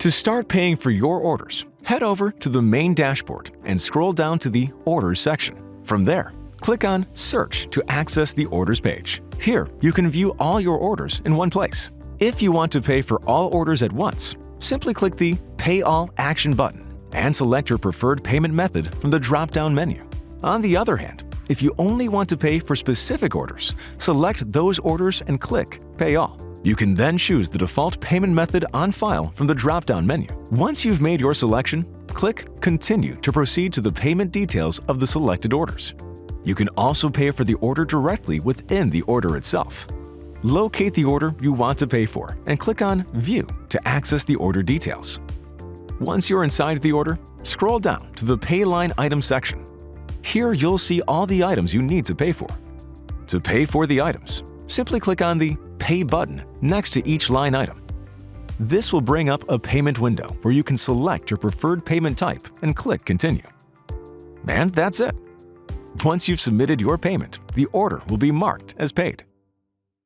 To start paying for your orders, head over to the main dashboard and scroll down to the Orders section. From there, click on Search to access the Orders page. Here, you can view all your orders in one place. If you want to pay for all orders at once, simply click the Pay All Action button and select your preferred payment method from the drop-down menu. On the other hand, if you only want to pay for specific orders, select those orders and click Pay All. You can then choose the default payment method on file from the drop-down menu. Once you've made your selection, click Continue to proceed to the payment details of the selected orders. You can also pay for the order directly within the order itself. Locate the order you want to pay for and click on View to access the order details. Once you're inside the order, scroll down to the Pay Line Item section. Here you'll see all the items you need to pay for. To pay for the items, simply click on the Pay button next to each line item. This will bring up a payment window where you can select your preferred payment type and click Continue. And that's it. Once you've submitted your payment, the order will be marked as paid.